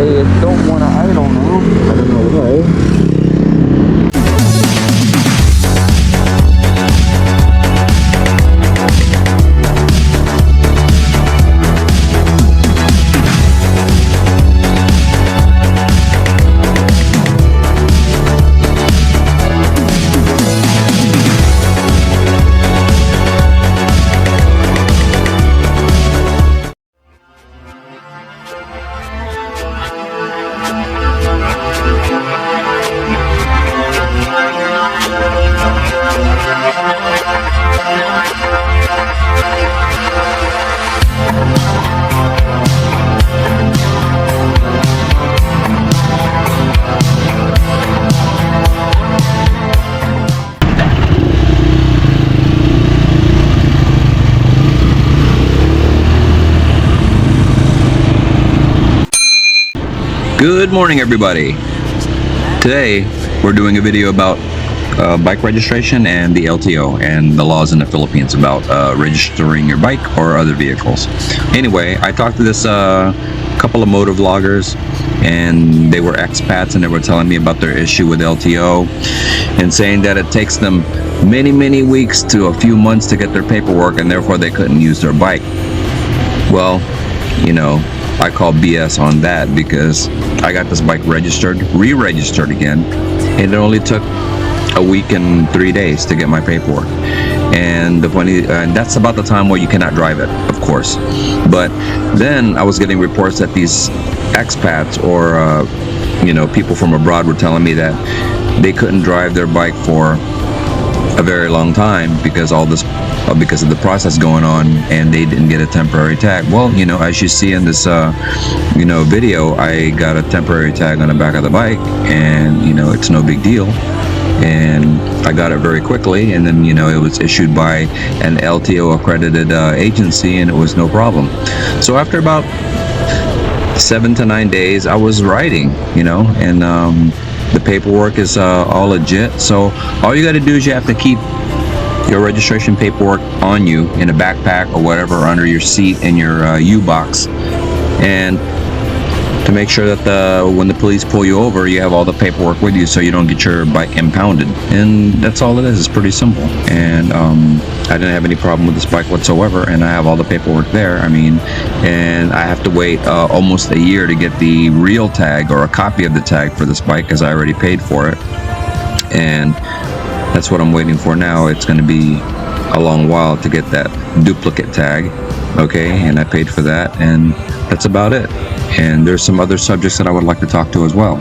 Okay, I don't want to idle now. I don't know why. Good morning, everybody. Today we're doing a video about bike registration and the LTO and the laws in the Philippines about registering your bike or other vehicles. Anyway, I talked to this couple of motor vloggers, and they were expats, and they were telling me about their issue with LTO and saying that it takes them many weeks to a few months to get their paperwork, and therefore they couldn't use their bike. Well, you know, I call BS on that, because I got this bike registered, re-registered again, and it only took a week and 3 days to get my paperwork. And that's about the time where you cannot drive it, of course. But then I was getting reports that these expats or people from abroad were telling me that they couldn't drive their bike for a very long time because of the process going on, and they didn't get a temporary tag. Well, as you see in this video, I got a temporary tag on the back of the bike, and it's no big deal, and I got it very quickly, and then it was issued by an LTO accredited agency, and it was no problem. So after about 7 to 9 days, I was riding, and the paperwork is all legit. So all you got to do is you have to keep your registration paperwork on you in a backpack or whatever, under your seat in your U-box, and to make sure that when the police pull you over, you have all the paperwork with you, so you don't get your bike impounded. And that's all it is. It's pretty simple. And I didn't have any problem with this bike whatsoever, and I have all the paperwork there. And I have to wait almost a year to get the real tag or a copy of the tag for this bike, because I already paid for it, and that's what I'm waiting for now. It's going to be a long while to get that duplicate tag, okay, and I paid for that, and that's about it. And there's some other subjects that I would like to talk to as well.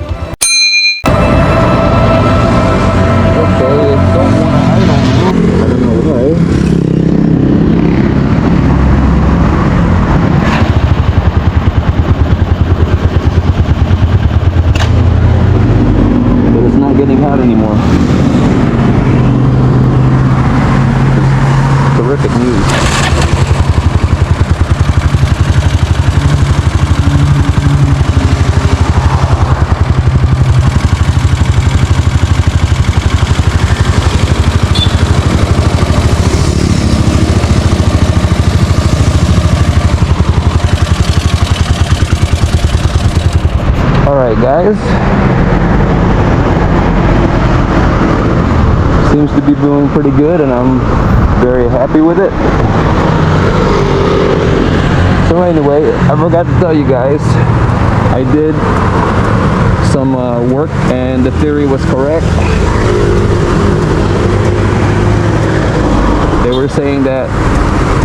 But it's not getting hot anymore. Terrific news. Alright guys, seems to be doing pretty good, and I'm very happy with it. So anyway, I forgot to tell you guys, I did some work, and the theory was correct. They were saying that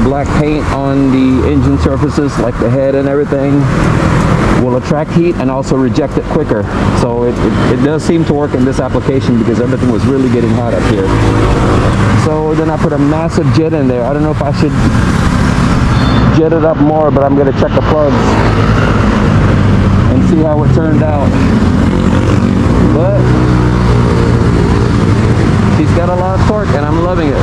black paint on the engine surfaces, like the head and everything, will attract heat and also reject it quicker. So it does seem to work in this application, because everything was really getting hot up here. So then I put a massive jet in there. I don't know if I should jet it up more, but I'm going to check the plugs and see how it turned out. But she's got a lot of torque, and I'm loving it.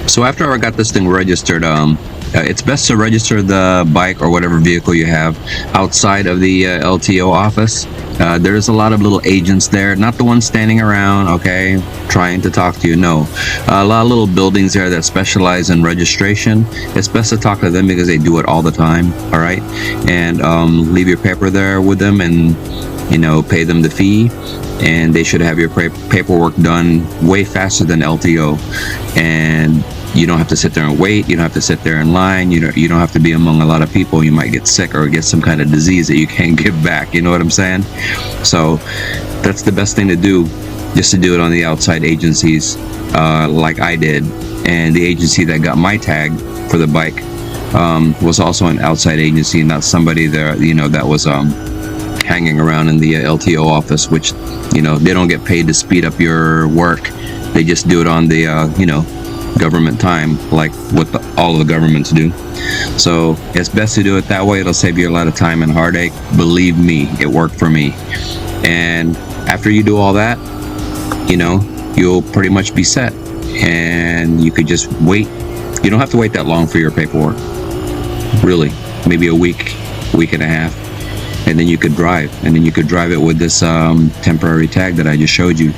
So after I got this thing registered, it's best to register the bike or whatever vehicle you have outside of the LTO office. There's a lot of little agents there, not the ones standing around, okay, trying to talk to you. No, a lot of little buildings there that specialize in registration. It's best to talk to them because they do it all the time. All right, and leave your paper there with them, and pay them the fee, and they should have your paperwork done way faster than LTO. And you don't have to sit there and wait. You don't have to sit there in line. You don't have to be among a lot of people. You might get sick or get some kind of disease that you can't give back. You know what I'm saying? So that's the best thing to do, just to do it on the outside agencies, like I did. And the agency that got my tag for the bike was also an outside agency, not somebody there, that was hanging around in the LTO office, which they don't get paid to speed up your work. They just do it on the government time, like what all of the governments do. So it's best to do it that way. It'll save you a lot of time and heartache. Believe me, it worked for me. And after you do all that, you'll pretty much be set, and you could just wait. You don't have to wait that long for your paperwork, really. Maybe a week and a half, and then you could drive. And then you could drive it with this temporary tag that I just showed you.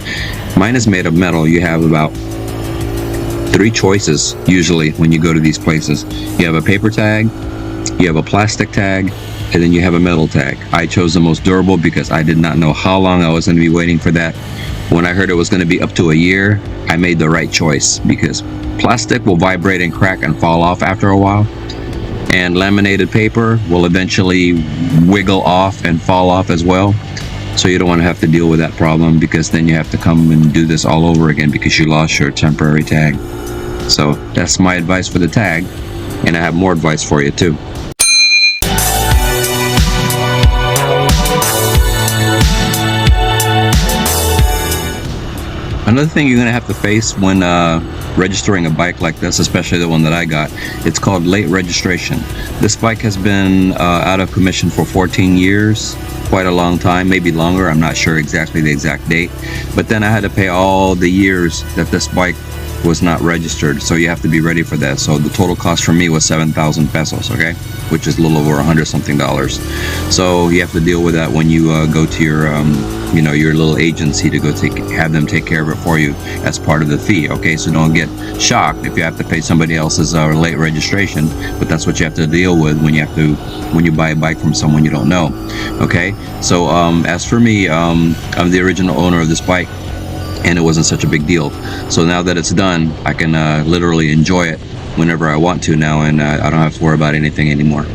Mine is made of metal. You have about 3 choices usually when you go to these places. You have a paper tag, you have a plastic tag, and then you have a metal tag. I chose the most durable because I did not know how long I was going to be waiting for that. When I heard it was going to be up to a year, I made the right choice, because plastic will vibrate and crack and fall off after a while, and laminated paper will eventually wiggle off and fall off as well. So you don't want to have to deal with that problem, because then you have to come and do this all over again because you lost your temporary tag. So that's my advice for the tag, and I have more advice for you too. Another thing you're going to have to face when registering a bike like this, especially the one that I got, it's called late registration. This bike has been out of commission for 14 years, quite a long time, maybe longer. I'm not sure exactly the exact date, but then I had to pay all the years that this bike was not registered, so you have to be ready for that. So the total cost for me was 7,000 pesos, okay, which is a little over $100 something. So you have to deal with that when you go to your your little agency to go have them take care of it for you as part of the fee. Okay, so don't get shocked if you have to pay somebody else's late registration, but that's what you have to deal with when you buy a bike from someone you don't know. Okay, so as for me, I'm the original owner of this bike, and it wasn't such a big deal. So now that it's done, I can literally enjoy it whenever I want to now, and I don't have to worry about anything anymore.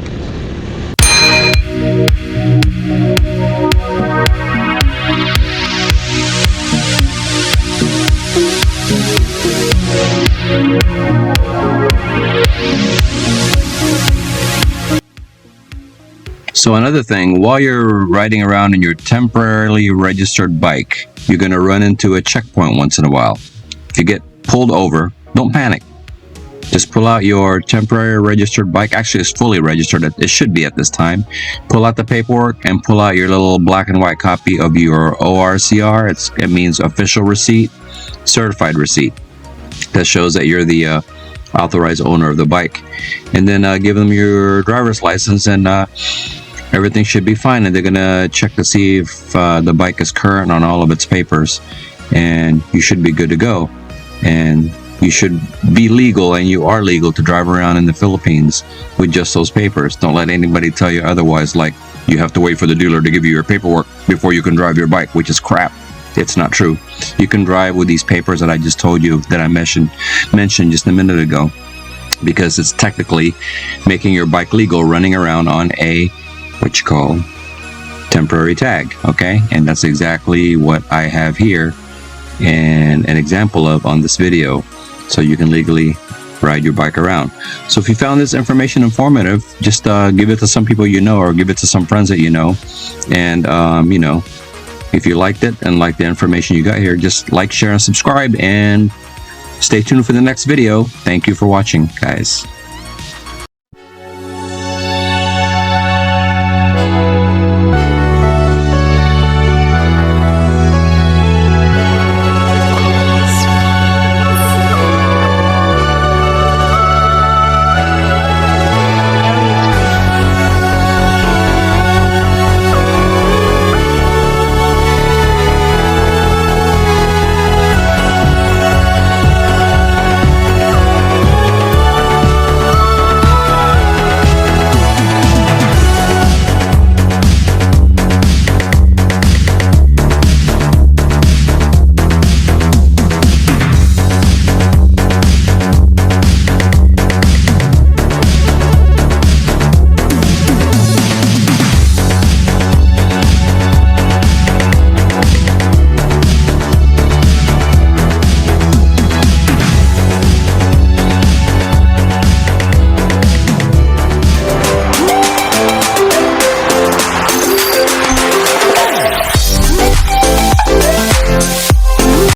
So another thing, while you're riding around in your temporarily registered bike, you're going to run into a checkpoint once in a while. If you get pulled over, don't panic. Just pull out your temporary registered bike. Actually, it's fully registered. It should be at this time. Pull out the paperwork and pull out your little black and white copy of your ORCR. It means official receipt, certified receipt. That shows that you're the authorized owner of the bike. And then give them your driver's license, and everything should be fine. And they're gonna check to see if the bike is current on all of its papers, and you should be good to go. And you should be legal, and you are legal to drive around in the Philippines with just those papers. Don't let anybody tell you otherwise, like you have to wait for the dealer to give you your paperwork before you can drive your bike, which is crap. It's not true. You can drive with these papers that I just told you, that I mentioned just a minute ago, because it's technically making your bike legal running around on a what you call temporary tag. Okay, and that's exactly what I have here and an example of on this video, so you can legally ride your bike around. So if you found this information informative, just give it to some people you know, or give it to some friends that you know. And if you liked it and liked the information you got here, just like, share, and subscribe, and stay tuned for the next video. Thank you for watching, guys.